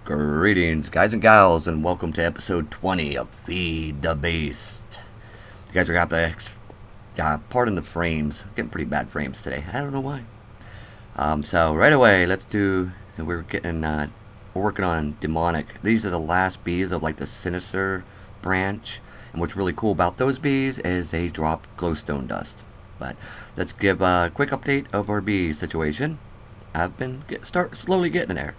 Greetings, guys and gals, and welcome to episode 20 of Feed the Beast. You guys are going to have to pardon the frames. I'm getting pretty bad frames today. I don't know why. So right away, we're working on demonic. These are the last bees of like the sinister branch. And what's really cool about those bees is they drop glowstone dust. But let's give a quick update of our bee situation. I've been slowly getting there.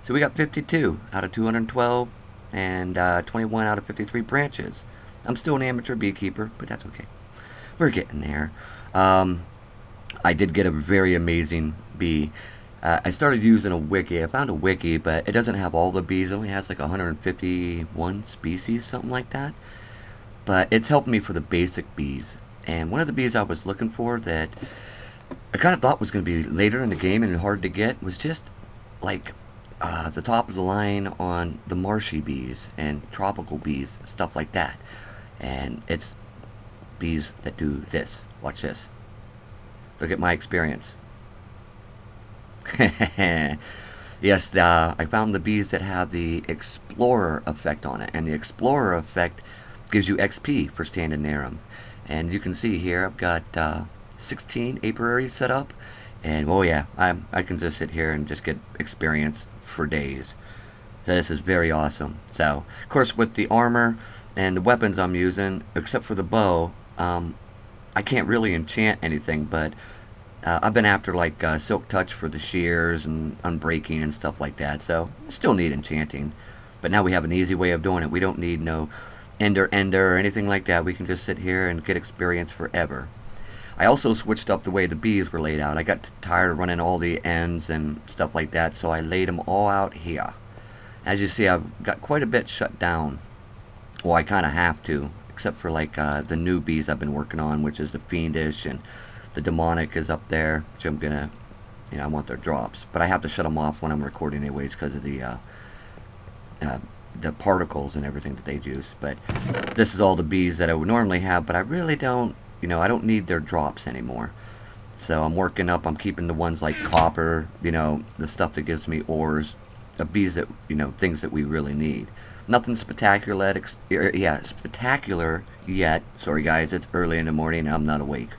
So we got 52 out of 212 and 21 out of 53 branches. I'm still an amateur beekeeper, but that's okay. We're getting there. I did get a very amazing bee. I started using a wiki. I found a wiki, but it doesn't have all the bees. It only has like 151 species, something like that. But it's helped me for the basic bees. And one of the bees I was looking for that I kind of thought was going to be later in the game and hard to get was just like the top of the line on the marshy bees and tropical bees, stuff like that. And it's bees that do this. Watch this. Look at my experience. Yes, I found the bees that have the Explorer effect on it. And the Explorer effect gives you XP for standing near them. And you can see here I've got 16 apiaries set up. And oh yeah, I can just sit here and just get experience for days. So this is very awesome. So of course with the armor and the weapons I'm using, except for the bow, I can't really enchant anything, but I've been after like silk touch for the shears and unbreaking and stuff like that, so I still need enchanting, but now we have an easy way of doing it. We don't need no ender or anything like that. We can just sit here and get experience forever. I also switched up the way the bees were laid out. I got tired of running all the ends and stuff like that, so I laid them all out here. As you see, I've got quite a bit shut down. Well, I kind of have to, except for like the new bees I've been working on, which is the Fiendish, and the Demonic is up there, which I'm gonna, I want their drops. But I have to shut them off when I'm recording anyways because of the particles and everything that they use. But this is all the bees that I would normally have, but I really don't, I don't need their drops anymore. So I'm working up, I'm keeping the ones like copper, the stuff that gives me ores, the bees that, things that we really need. Nothing spectacular, spectacular yet. Sorry guys, it's early in the morning and I'm not awake.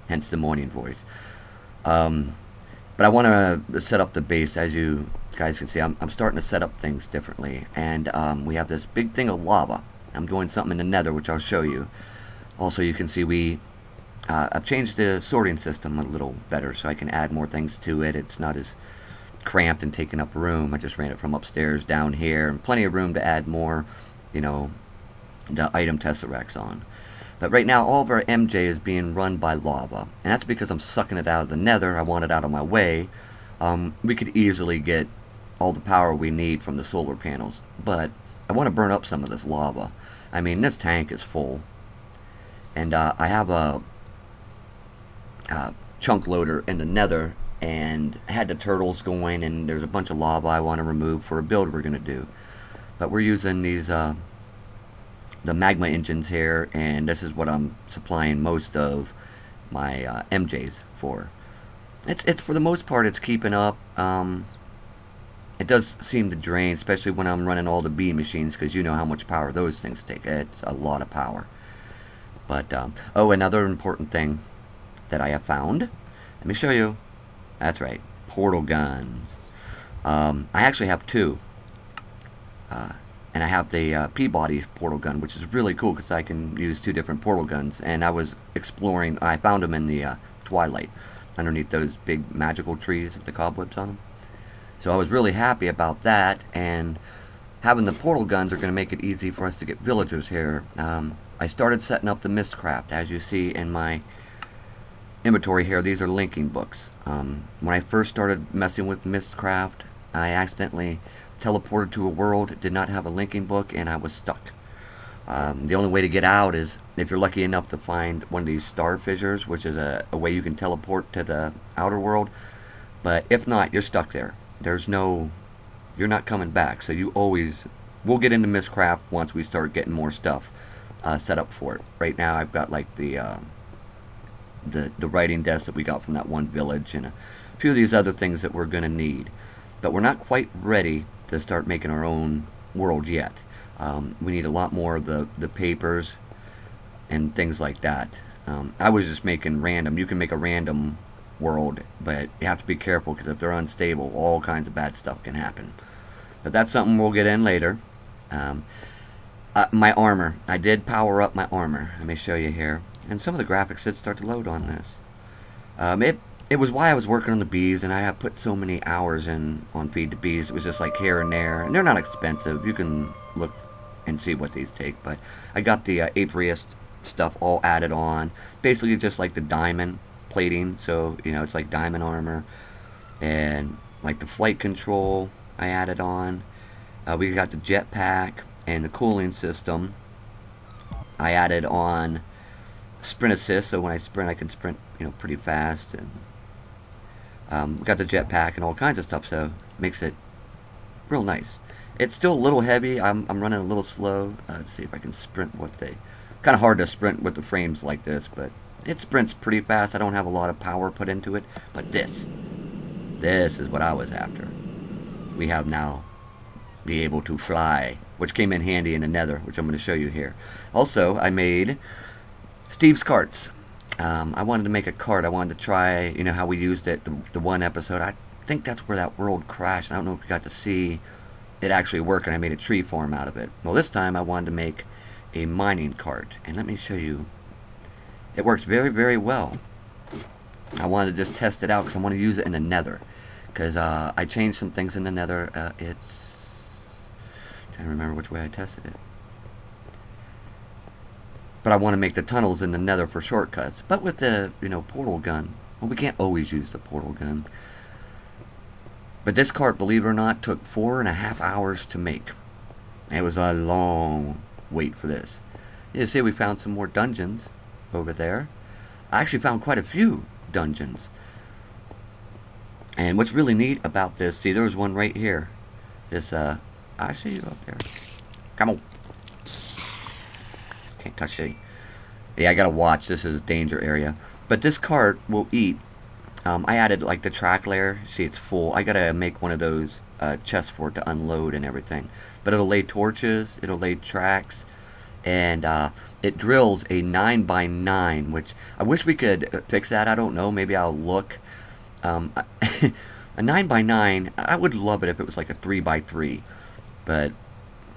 Hence the morning voice. But I want to set up the base. As you guys can see, I'm starting to set up things differently. And we have this big thing of lava. I'm doing something in the nether, which I'll show you. Also, you can see I've changed the sorting system a little better so I can add more things to it. It's not as cramped and taking up room. I just ran it from upstairs down here, and plenty of room to add more, the item tesseracts on. But right now, all of our MJ is being run by lava, and that's because I'm sucking it out of the nether. I want it out of my way. We could easily get all the power we need from the solar panels, but I want to burn up some of this lava. I mean, this tank is full. And I have a chunk loader in the nether, and I had the turtles going, and there's a bunch of lava I want to remove for a build we're going to do. But we're using these the magma engines here, and this is what I'm supplying most of my MJs for. It's for the most part it's keeping up. It does seem to drain, especially when I'm running all the bee machines, because you know how much power those things take. It's a lot of power. But, oh, another important thing that I have found. Let me show you. That's right. Portal guns. I actually have two. And I have the Peabody's portal gun, which is really cool because I can use two different portal guns. And I was exploring. I found them in the Twilight, underneath those big magical trees with the cobwebs on them. So I was really happy about that. And having the portal guns are going to make it easy for us to get villagers here. I started setting up the Mistcraft. As you see in my inventory here, these are linking books. When I first started messing with Mistcraft, I accidentally teleported to a world that did not have a linking book, and I was stuck. The only way to get out is if you're lucky enough to find one of these star fissures, which is a way you can teleport to the outer world. But if not, you're stuck there. You're not coming back. So you always, we'll get into Mistcraft once we start getting more stuff. set up for it. Right now I've got like the writing desk that we got from that one village, and a few of these other things that we're going to need. But we're not quite ready to start making our own world yet. We need a lot more of the papers and things like that. I was just making random. You can make a random world, but you have to be careful, because if they're unstable, all kinds of bad stuff can happen. But that's something we'll get in later. My armor. I did power up my armor. Let me show you here. And some of the graphics did start to load on this. It was why I was working on the bees, and I have put so many hours in on Feed the Bees. It was just like here and there, and they're not expensive. You can look and see what these take, but I got the apiarist stuff all added on. Basically just like the diamond plating, so you know, it's like diamond armor. And like the flight control I added on. We got the jetpack and the cooling system. I added on sprint assist, so when I sprint I can sprint, you know, pretty fast. And we got the jetpack and all kinds of stuff, so it makes it real nice. It's still a little heavy. I'm running a little slow. Let's see if I can sprint what they... Kind of hard to sprint with the frames like this, but it sprints pretty fast. I don't have a lot of power put into it, but this is what I was after. We have now be able to fly, which came in handy in the nether, which I'm going to show you here. Also, I made Steve's carts. I wanted to make a cart. I wanted to try, you know, how we used it the one episode. I think that's where that world crashed. I don't know if you got to see it actually work, and I made a tree farm out of it. Well, this time I wanted to make a mining cart, and let me show you. It works very, very well. I wanted to just test it out because I want to use it in the nether, because I changed some things in the nether. It's trying to remember which way I tested it, but I want to make the tunnels in the nether for shortcuts. But with the, you know, portal gun, well, we can't always use the portal gun. But this cart, believe it or not, took 4.5 hours to make. It was a long wait for this. You see, we found some more dungeons over there. I actually found quite a few dungeons. And what's really neat about this, see, there was one right here. This, I see you up there. Come on. Can't touch it. Yeah, I gotta watch. This is a danger area. But this cart will eat. I added like the track layer. See, it's full. I gotta make one of those chests for it to unload and everything. But it'll lay torches. It'll lay tracks. And it drills a 9x9, which I wish we could fix that. I don't know. Maybe I'll look. A 9x9, I would love it if it was like a 3x3. But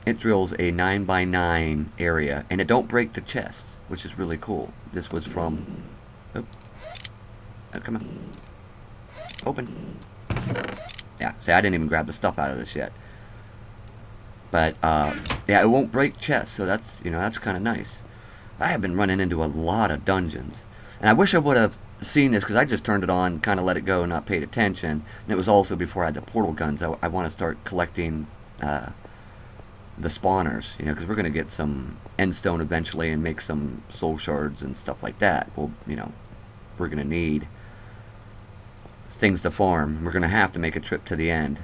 it drills a 9x9 area, and it don't break the chests, which is really cool. This was from... Oh, come on. Open. Yeah, see, I didn't even grab the stuff out of this yet. But, yeah, it won't break chests, so that's, you know, that's kind of nice. I have been running into a lot of dungeons. And I wish I would have seen this, because I just turned it on, kind of let it go, and not paid attention. And it was also before I had the portal guns. I want to start collecting the spawners, you know, because we're going to get some endstone eventually and make some soul shards and stuff like that. Well, you know, we're going to need things to farm. We're going to have to make a trip to the end.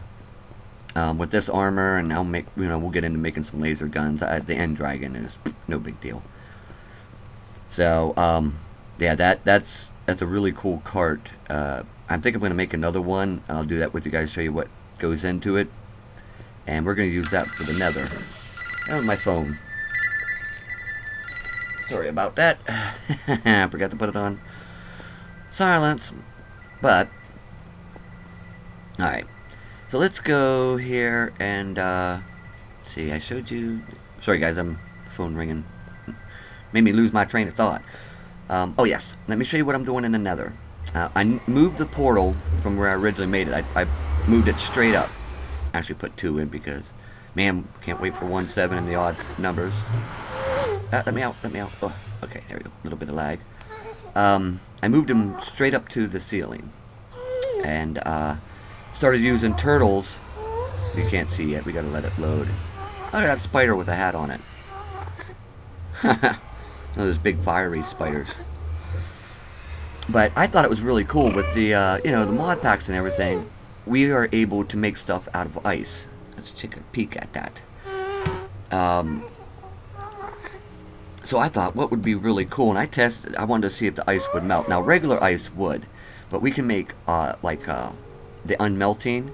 With this armor, and I'll make, you know, we'll get into making some laser guns. The end dragon is no big deal. So, yeah, that's a really cool cart. I think I'm going to make another one. I'll do that with you guys, show you what goes into it. And we're going to use that for the nether. Oh, my phone. Sorry about that. I forgot to put it on silence. But, alright. So let's go here and, see, I showed you... Sorry guys, phone ringing. Made me lose my train of thought. Oh yes, let me show you what I'm doing in the nether. I moved the portal from where I originally made it. I moved it straight up. Actually put 2 in because, man, can't wait for 1, 7 and the odd numbers. Let me out. Oh, okay, there we go. A little bit of lag. I moved them straight up to the ceiling. And, started using turtles. You can't see yet. We gotta let it load. Look at that spider with a hat on it. Those big fiery spiders. But I thought it was really cool with the, you know, the mod packs and everything. We are able to make stuff out of ice. Let's take a peek at that. So I thought, what would be really cool, and I tested. I wanted to see if the ice would melt. Now, regular ice would, but we can make the unmelting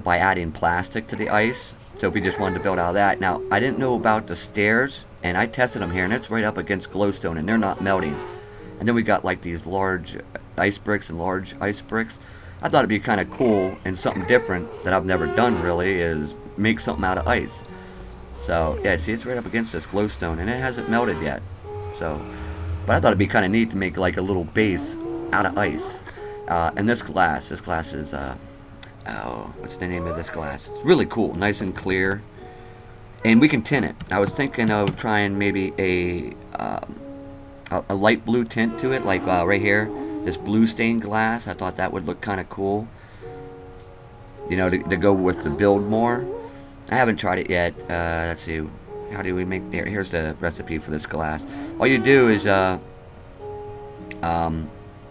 by adding plastic to the ice. So if we just wanted to build out of that. Now, I didn't know about the stairs, and I tested them here, and it's right up against glowstone, and they're not melting. And then we got like these large ice bricks and large ice bricks. I thought it'd be kind of cool and something different that I've never done really is make something out of ice. So yeah, see, it's right up against this glowstone, and it hasn't melted yet. So, but I thought it'd be kind of neat to make like a little base out of ice. And this glass is oh, what's the name of this glass? It's really cool, nice and clear, and we can tint it. I was thinking of trying maybe a light blue tint to it, like right here, this blue stained glass. I thought that would look kind of cool, you know, to go with the build more. I haven't tried it yet. Let's see, how do we make there? Here's the recipe for this glass. All you do is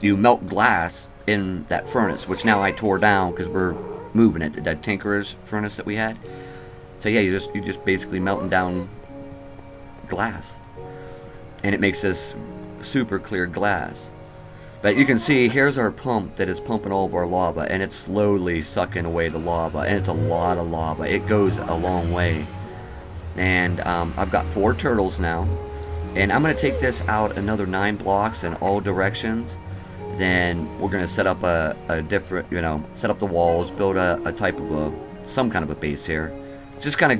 you melt glass in that furnace, which now I tore down because we're moving it, that tinkerer's furnace that we had. So yeah, you just basically melting down glass, and it makes this super clear glass. But you can see here's our pump that is pumping all of our lava, and it's slowly sucking away the lava, and it's a lot of lava. It goes a long way. And I've got 4 turtles now, and I'm going to take this out another 9 blocks in all directions. Then we're going to set up a different, you know, set up the walls, build a type of some kind of a base here. Just kind of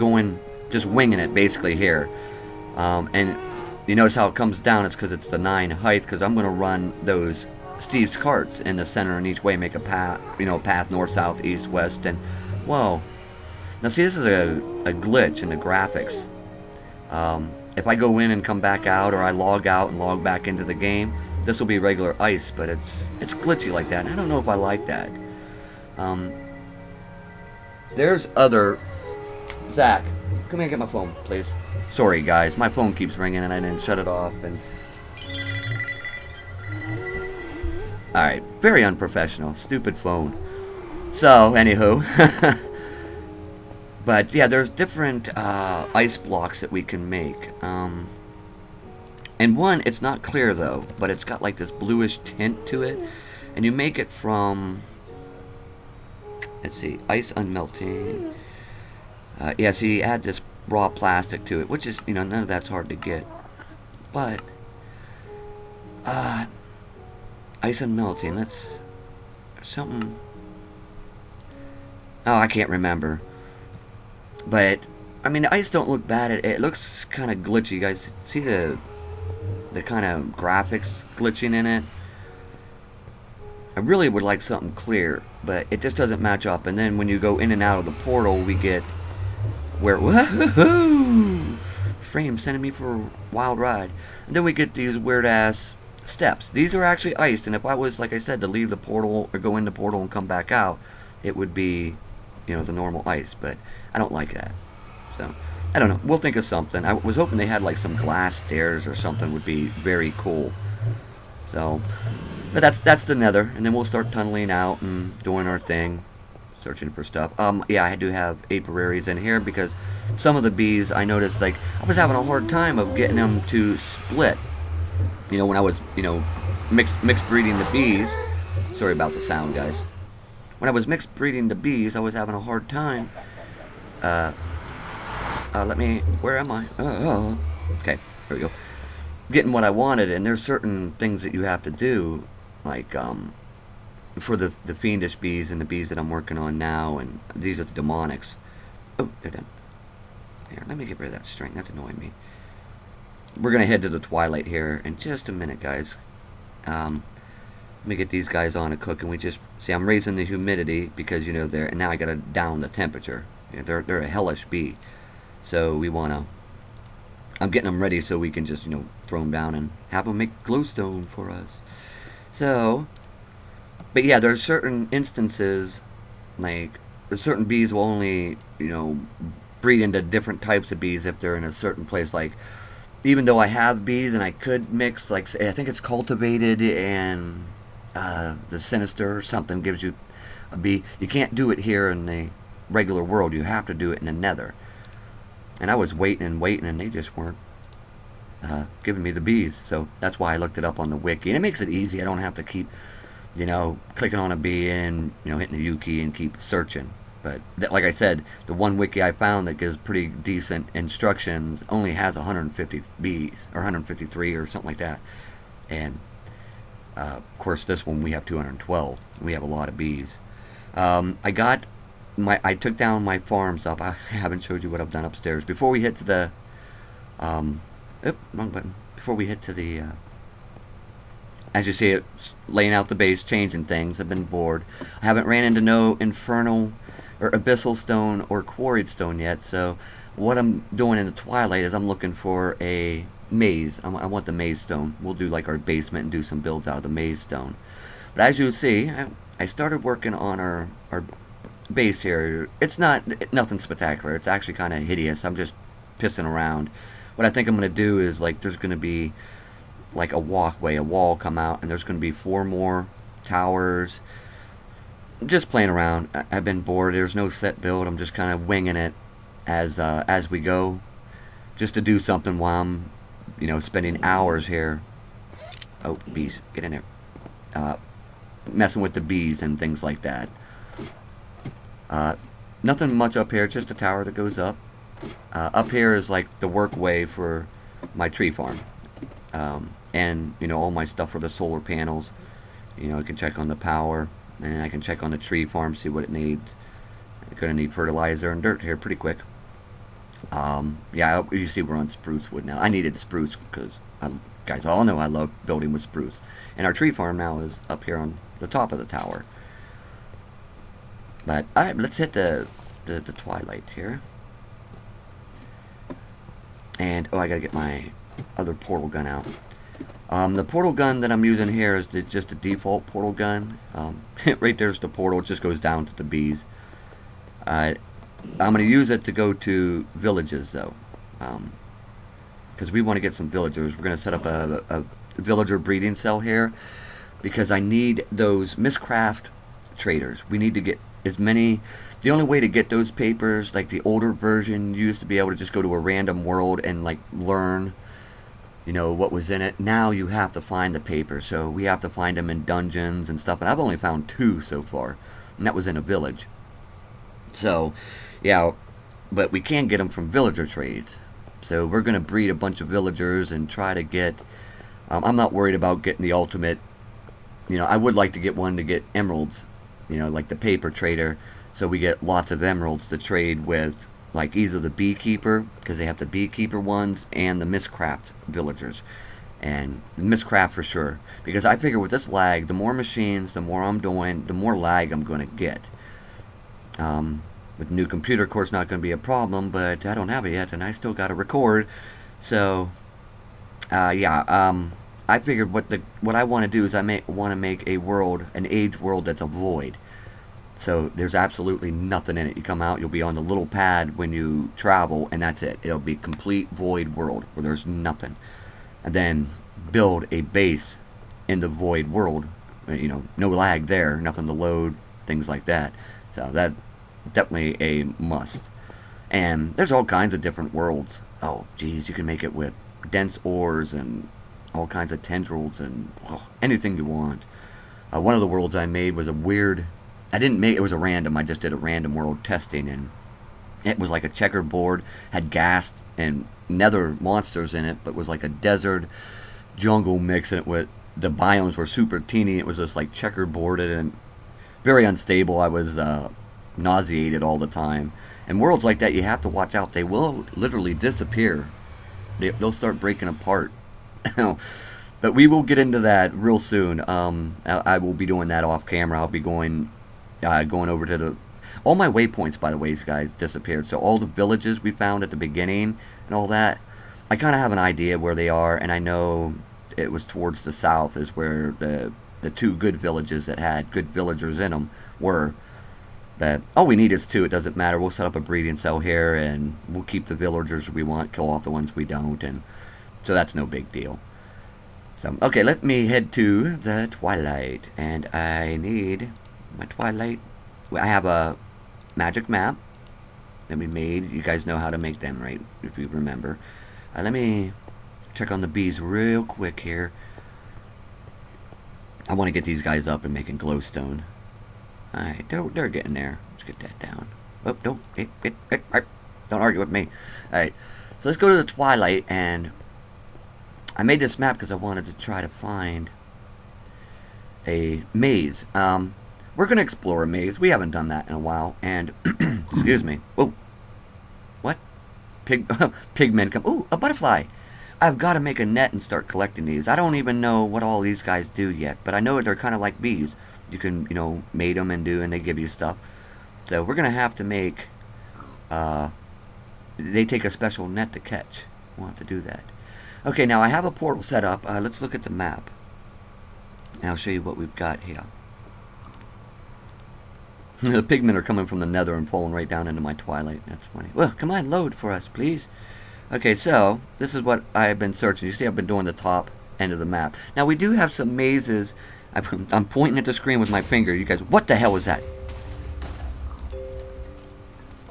just winging it basically here. And you notice how it comes down, it's because it's the 9 height, because I'm going to run those Steve's carts in the center in each way, make a path, you know, path north, south, east, west, and whoa. Now see, this is a glitch in the graphics. If I go in and come back out, or I log out and log back into the game, this will be regular ice, but it's glitchy like that. I don't know if I like that. There's other... Zach, come here and get my phone, please. Sorry guys, my phone keeps ringing and I didn't shut it off. And alright, very unprofessional, stupid phone. So, anywho, but yeah, there's different ice blocks that we can make. And one, it's not clear though, but it's got like this bluish tint to it, and you make it from, let's see, ice unmelting. Yeah, so you add this raw plastic to it, which is, you know, none of that's hard to get. But ice unmelting, that's something. Oh, I can't remember. But I mean, the ice don't look bad. It looks kind of glitchy. You guys see the kind of graphics glitching in it? I really would like something clear, but it just doesn't match up. And then when you go in and out of the portal, we get where woohoo! Frame sending me for a wild ride. And then we get these weird ass steps. These are actually iced, and if I was, like I said, to leave the portal or go in the portal and come back out, it would be, you know, the normal ice. But I don't like that. So I don't know. We'll think of something. I was hoping they had like some glass stairs or something. Would be very cool. So, but that's the nether, and then we'll start tunneling out and doing our thing, searching for stuff. Yeah, I do have apiaries in here because some of the bees, I noticed, like, I was having a hard time of getting them to split. You know, when I was, you know, mixed breeding the bees. Sorry about the sound, guys. When I was mixed breeding the bees, I was having a hard time. Where am I? Oh, okay, there we go. Getting what I wanted, and there's certain things that you have to do, like, for the fiendish bees and the bees that I'm working on now, and these are the demonics. Oh, they're done. Here, let me get rid of that string. That's annoying me. We're gonna head to the twilight here in just a minute, guys. Let me get these guys on to cook, and we just see I'm raising the humidity because, you know, and now I gotta down the temperature. You know, they're a hellish bee, so we wanna. I'm getting them ready so we can just, you know, throw them down and have them make glowstone for us. So, but yeah, there's certain instances, like certain bees will only, you know, breed into different types of bees if they're in a certain place. Like, even though I have bees and I could mix, like, I think it's cultivated and the sinister or something gives you a bee. You can't do it here in the regular world. You have to do it in the nether. And I was waiting and waiting, and they just weren't giving me the bees. So that's why I looked it up on the wiki, and it makes it easy. I don't have to keep, clicking on a bee and hitting the U key and keep searching. But like I said, the one wiki I found that gives pretty decent instructions only has 150 bees or 153 or something like that, and of course this one we have 212. We have a lot of bees. I took down my farms up. I haven't showed you what I've done upstairs. Before we hit to the wrong button. Before we hit to the as you see it, laying out the base, changing things. I've been bored. I haven't ran into no infernal or abyssal stone or quarried stone yet, so what I'm doing in the twilight is I'm looking for a maze. I want the maze stone. We'll do like our basement and do some builds out of the maze stone. But as you see, I started working on our base here. It's nothing spectacular. It's actually kind of hideous. I'm just pissing around. What I think I'm going to do is, like, there's going to be like a walkway, a wall come out, and there's going to be 4 more towers. Just playing around. I've been bored. There's no set build. I'm just kind of winging it as we go, just to do something while I'm spending hours here. Oh, bees, get in there. Messing with the bees and things like that. Nothing much up here, just a tower that goes up. Up here is like the workway for my tree farm. And all my stuff for the solar panels. I can check on the power, and I can check on the tree farm, see what it needs. I'm gonna need fertilizer and dirt here pretty quick. Yeah, you see we're on spruce wood now. I needed spruce because guys all know I love building with spruce. And our tree farm now is up here on the top of the tower. But alright, let's hit the twilight here. And I gotta get my other portal gun out. The portal gun that I'm using here is just a default portal gun. Right there's the portal. It just goes down to the bees. I'm going to use it to go to villages, though. Because we want to get some villagers. We're going to set up a villager breeding cell here. Because I need those Mistcraft traders. We need to get as many... The only way to get those papers, like the older version, you used to be able to just go to a random world and, like, learn... what was in it. Now you have to find the papers, so we have to find them in dungeons and stuff, and I've only found 2 so far, and that was in a village. So yeah, but we can get them from villager trades, so we're gonna breed a bunch of villagers and try to get I'm not worried about getting the ultimate. I would like to get one to get emeralds, like the paper trader, so we get lots of emeralds to trade with, like either the beekeeper, because they have the beekeeper ones, and the Mistcraft villagers. And the Mistcraft for sure, because I figure with this lag, the more machines, the more I'm doing, the more lag I'm going to get. With the new computer, of course, not going to be a problem, but I don't have it yet, and I still got to record. So yeah, I figured what I want to do is I want to make a world, an age world that's a void. So there's absolutely nothing in it. You come out, you'll be on the little pad when you travel, and that's it. It'll be complete void world where there's nothing. And then build a base in the void world. No lag there, nothing to load, things like that. So that definitely a must. And there's all kinds of different worlds. Oh, geez, you can make it with dense ores and all kinds of tendrils and anything you want. One of the worlds I made was a weird... it was a random. I just did a random world testing, and it was like a checkerboard, had ghast and nether monsters in it, but was like a desert jungle mix, and the biomes were super teeny. It was just like checkerboarded and very unstable. I was nauseated all the time. And worlds like that, you have to watch out. They will literally disappear. They'll start breaking apart. But we will get into that real soon. I will be doing that off camera. I'll be going over to all my waypoints, by the way, guys, disappeared. So all the villages we found at the beginning and all that, I kind of have an idea where they are, and I know it was towards the south is where the 2 good villages that had good villagers in them were. But all we need is 2. It doesn't matter. We'll set up a breeding cell here, and we'll keep the villagers we want, kill off the ones we don't, and so that's no big deal. So okay, let me head to the twilight, and I need my twilight. I have a magic map that we made. You guys know how to make them, right? If you remember. Let me check on the bees real quick here. I want to get these guys up and making glowstone. Alright, they're getting there. Let's get that down. Oh, don't argue with me. Alright, so let's go to the Twilight, and I made this map because I wanted to try to find a maze. We're going to explore a maze. We haven't done that in a while, and, excuse me. Oh, what? Pigmen come. Ooh, a butterfly. I've got to make a net and start collecting these. I don't even know what all these guys do yet, but I know they're kind of like bees. You can, you know, mate them and they give you stuff. So we're going to have to make, they take a special net to catch. We'll have to do that. Okay, now I have a portal set up. Let's look at the map. And I'll show you what we've got here. The pigmen are coming from the nether and falling right down into my Twilight. That's funny. Well, come on, load for us, please. Okay, so this is what I've been searching. You see I've been doing the top end of the map. Now we do have some mazes. I'm pointing at the screen with my finger. You guys, what the hell was that?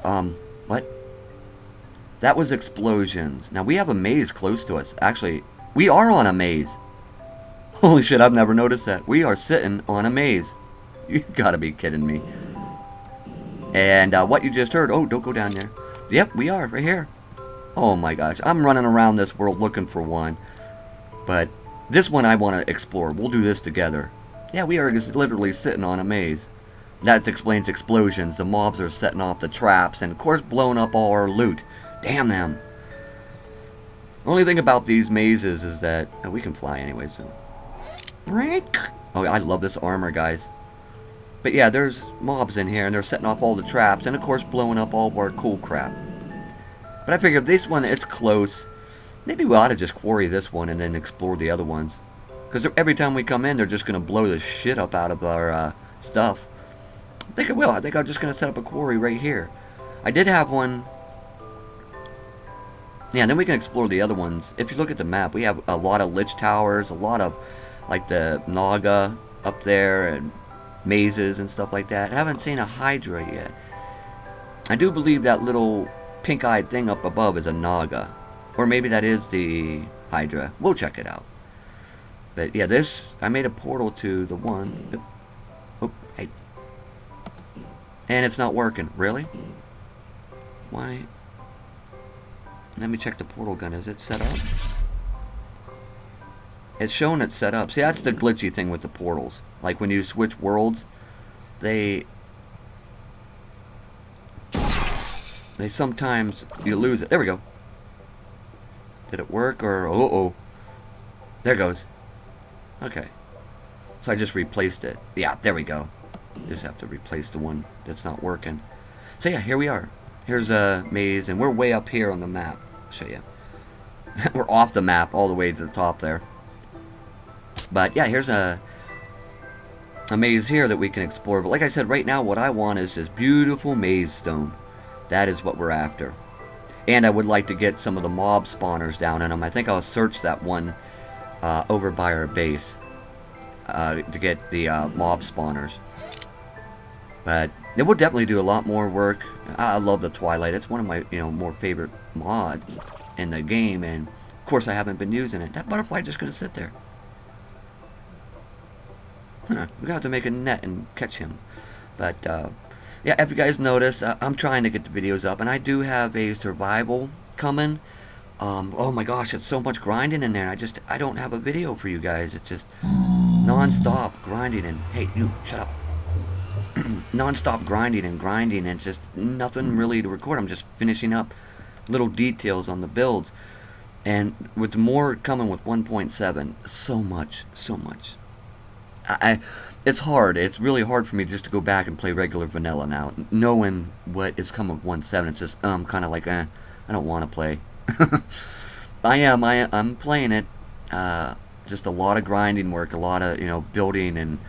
What? That was explosions. Now we have a maze close to us. Actually, we are on a maze. Holy shit, I've never noticed that. We are sitting on a maze. You gotta be kidding me. And what you just heard, oh, don't go down there. Yep, we are, right here. Oh my gosh, I'm running around this world looking for one. But this one I want to explore. We'll do this together. Yeah, we are just literally sitting on a maze. That explains explosions. The mobs are setting off the traps and of course blowing up all our loot. Damn them. Only thing about these mazes is that we can fly anyway, so. Oh, I love this armor, guys. But yeah, there's mobs in here and they're setting off all the traps and of course blowing up all of our cool crap. But I figured this one, it's close. Maybe we ought to just quarry this one and then explore the other ones. Because every time we come in, they're just going to blow the shit up out of our stuff. I think I will. I think I'm just going to set up a quarry right here. I did have one. Yeah, and then we can explore the other ones. If you look at the map, we have a lot of lich towers, a lot of, like, the Naga up there, and mazes and stuff like that. I haven't seen a Hydra yet. I do believe that little pink-eyed thing up above is a Naga. Or maybe that is the Hydra. We'll check it out. But yeah, this, I made a portal to the one. Oh, hey. And it's not working. Really? Why? Let me check the portal gun. Is it set up? It's showing it's set up. See, that's the glitchy thing with the portals. Like when you switch worlds, they sometimes, you lose it. There we go. Did it work or, oh. There it goes. Okay. So I just replaced it. Yeah, there we go. Just have to replace the one that's not working. So yeah, here we are. Here's a maze, and we're way up here on the map. I'll show you. We're off the map all the way to the top there. But yeah, here's a maze here that we can explore. But like I said, right now what I want is this beautiful maze stone. That is what we're after. And I would like to get some of the mob spawners down in them. I think I'll search that one over by our base to get the mob spawners. But it will definitely do a lot more work. I love the Twilight. It's one of my more favorite mods in the game, and of course I haven't been using it. That butterfly just gonna sit there. We're gonna have to make a net and catch him. But yeah, if you guys notice, I'm trying to get the videos up, and I do have a survival coming. Oh my gosh, it's so much grinding in there. I don't have a video for you guys. It's just non-stop grinding and, hey, you, shut up. Non-stop grinding and just nothing really to record. I'm just finishing up little details on the builds. And with more coming with 1.7, so much. It's hard. It's really hard for me just to go back and play regular vanilla now, knowing what is coming with 1.7. It's just kind of like, I don't want to play. I'm playing it. Just a lot of grinding work, a lot of building and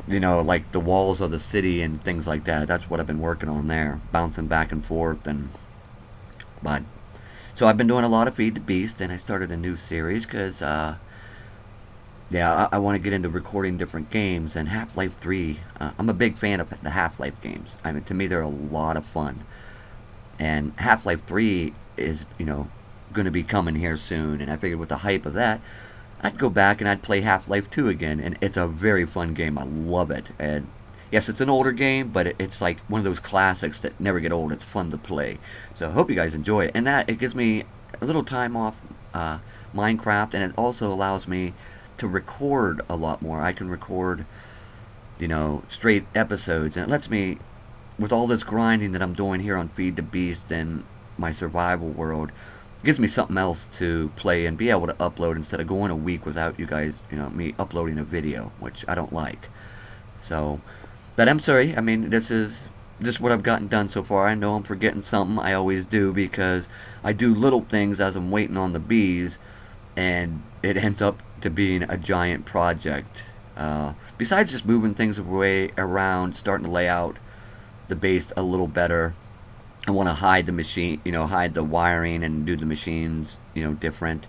like the walls of the city and things like that. That's what I've been working on there, bouncing back and forth. But so I've been doing a lot of Feed the Beast, and I started a new series because yeah, I want to get into recording different games. And Half-Life 3, I'm a big fan of the Half-Life games. I mean, to me, they're a lot of fun. And Half-Life 3 is, going to be coming here soon, and I figured with the hype of that, I'd go back and I'd play Half-Life 2 again, and it's a very fun game. I love it. And yes, it's an older game, but it's like one of those classics that never get old. It's fun to play. So I hope you guys enjoy it. And that, it gives me a little time off Minecraft, and it also allows me to record a lot more. I can record, straight episodes, and it lets me, with all this grinding that I'm doing here on Feed the Beast and my survival world, it gives me something else to play and be able to upload instead of going a week without you guys, me uploading a video, which I don't like. So, but I'm sorry. I mean, this is just what I've gotten done so far. I know I'm forgetting something. I always do, because I do little things as I'm waiting on the bees, and it ends up to being a giant project. Besides just moving things away around, starting to lay out the base a little better, I want to hide the machine, hide the wiring and do the machines, different.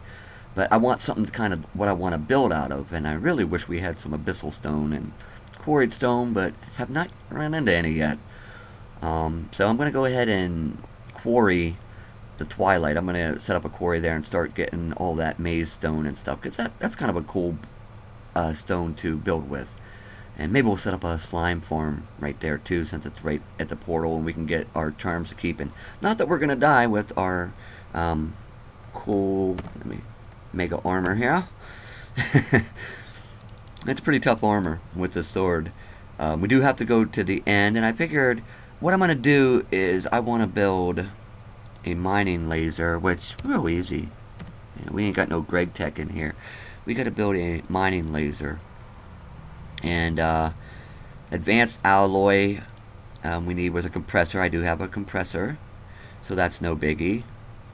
But I want something to kind of what I want to build out of, and I really wish we had some abyssal stone and quarried stone, but have not run into any yet. So I'm going to go ahead and quarry the Twilight. I'm going to set up a quarry there and start getting all that maze stone and stuff, because that's kind of a cool stone to build with. And maybe we'll set up a slime farm right there too, since it's right at the portal, and we can get our charms to keep. And not that we're going to die with our cool, let me mega armor here. It's pretty tough armor with the sword. We do have to go to the end, and I figured what I'm going to do is I want to build a mining laser, which real easy. We ain't got no Greg Tech in here. We got to build a mining laser. And advanced alloy we need with a compressor. I do have a compressor, so that's no biggie.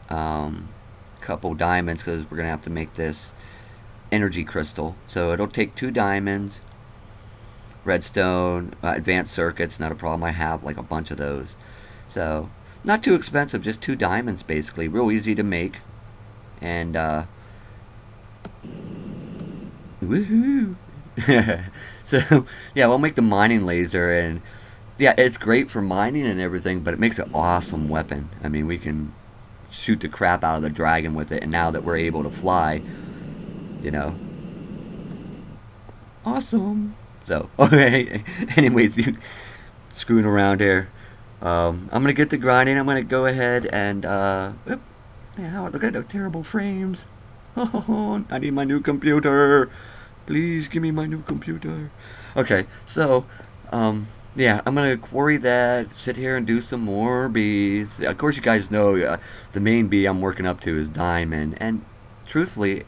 Couple diamonds, because we're going to have to make this energy crystal. So it'll take 2 diamonds. Redstone, advanced circuits, not a problem. I have like a bunch of those. So not too expensive, just 2 diamonds basically. Real easy to make. And woohoo! So yeah, we'll make the mining laser, and yeah, it's great for mining and everything, but it makes an awesome weapon. I mean, we can shoot the crap out of the dragon with it, and now that we're able to fly, awesome. So okay, anyways, you screwing around here. I'm gonna get to grinding. I'm gonna go ahead and whoop. Yeah, look at those terrible frames. Oh, I need my new computer. Please give me my new computer. Okay, so, yeah, I'm going to quarry that, sit here and do some more bees. Of course, you guys know the main bee I'm working up to is diamond. And truthfully,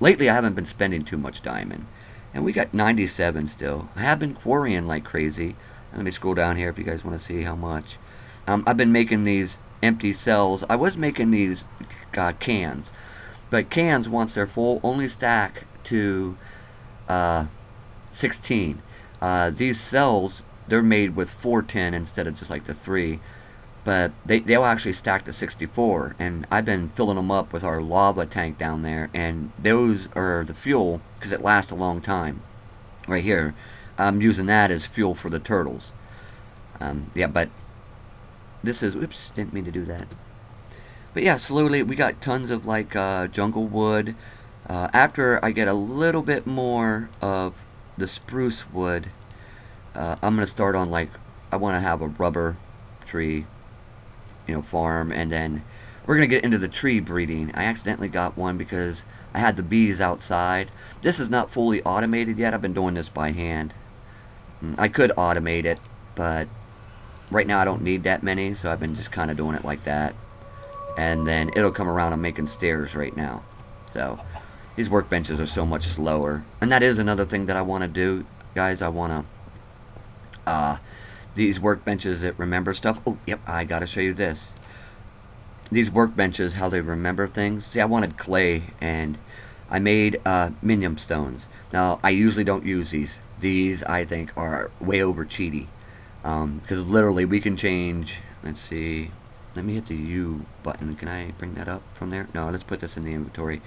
lately I haven't been spending too much diamond. And we got 97 still. I have been quarrying like crazy. Let me scroll down here if you guys want to see how much. I've been making these empty cells. I was making these cans. But cans, once they're full, only stack to 16. These cells, they're made with 410 instead of just like the 3, but they'll actually stack to 64, and I've been filling them up with our lava tank down there, and those are the fuel because it lasts a long time. Right here, I'm using that as fuel for the turtles. Yeah, but this is, oops, didn't mean to do that. But yeah, slowly we got tons of like jungle wood. After I get a little bit more of the spruce wood, I'm going to start on like, I want to have a rubber tree, farm, and then we're going to get into the tree breeding. I accidentally got one because I had the bees outside. This is not fully automated yet. I've been doing this by hand. I could automate it, but right now I don't need that many, so I've been just kind of doing it like that. And then it'll come around. I'm making stairs right now. So these workbenches are so much slower. And that is another thing that I want to do, guys. I want to, these workbenches that remember stuff. Oh, yep, I got to show you this. These workbenches, how they remember things. See, I wanted clay, and I made minium stones. Now, I usually don't use these. These, I think, are way over cheaty. Because literally, we can change, let's see. Let me hit the U button. Can I bring that up from there? No, let's put this in the inventory.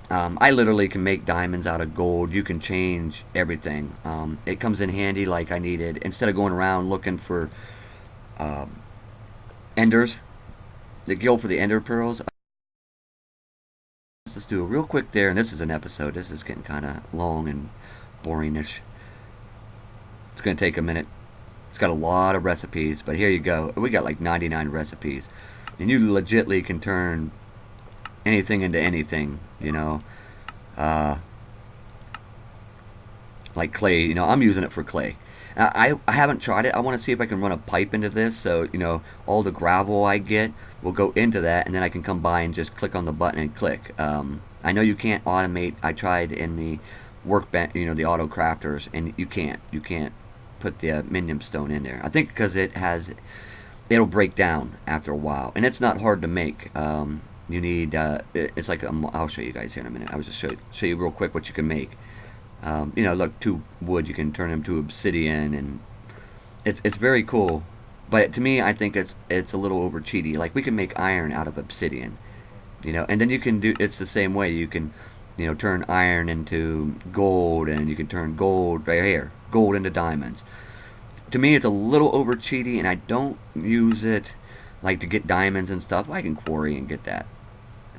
I literally can make diamonds out of gold. You can change everything. It comes in handy like I needed. Instead of going around looking for enders, the guild for the ender pearls, Let's do a real quick there, and this is an episode. This is getting kind of long and boringish. It's going to take a minute. It's got a lot of recipes, but here you go. We got like 99 recipes. And you legitly can turn anything into anything, you know. Like clay, you know, I'm using it for clay. I haven't tried it. I want to see if I can run a pipe into this, so, you know, all the gravel I get will go into that, and then I can come by and just click on the button and click. I know you can't automate. I tried in the workbench, you know, the auto crafters, and you can't put the minium stone in there. I think because it'll break down after a while, and it's not hard to make. You need it's like I'll show you guys here in a minute. I was just show you real quick what you can make. You know, look, 2 wood, you can turn them to obsidian, and it's very cool. But to me, I think it's a little over cheaty. Like, we can make iron out of obsidian, you know, and then you can do it's the same way. You can, you know, turn iron into gold, and you can turn gold right here, gold into diamonds. To me, it's a little over cheaty, and I don't use it like to get diamonds and stuff. I can quarry and get that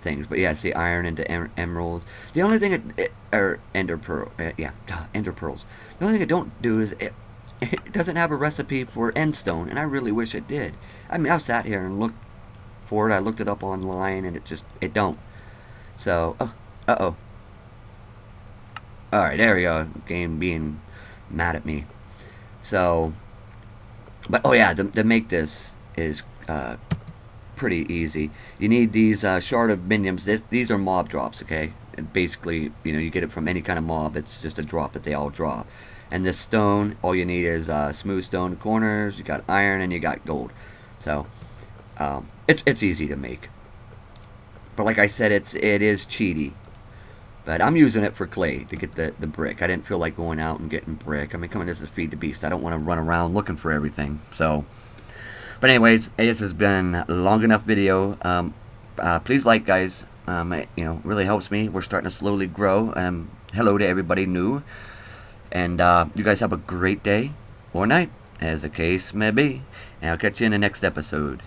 things, but yeah, see, iron into emeralds. The only thing or ender pearl, ender pearls. The only thing I don't do is it doesn't have a recipe for end stone, and I really wish it did. I mean, I sat here and looked for it. I looked it up online, and it don't. So, all right, there we go. Game being mad at me. So, but oh yeah, to make this is pretty easy. You need these shard of minions. These are mob drops, okay? And basically, you know, you get it from any kind of mob. It's just a drop that they all drop. And this stone, all you need is smooth stone corners. You got iron and you got gold. So it's easy to make. But like I said, it is cheaty. But I'm using it for clay to get the brick. I didn't feel like going out and getting brick. I mean, coming this is feed the beast. I don't want to run around looking for everything. So. But anyways, this has been a long enough video. Please like, guys. It, you know, really helps me. We're starting to slowly grow. Hello to everybody new. And you guys have a great day or night, as the case may be. And I'll catch you in the next episode.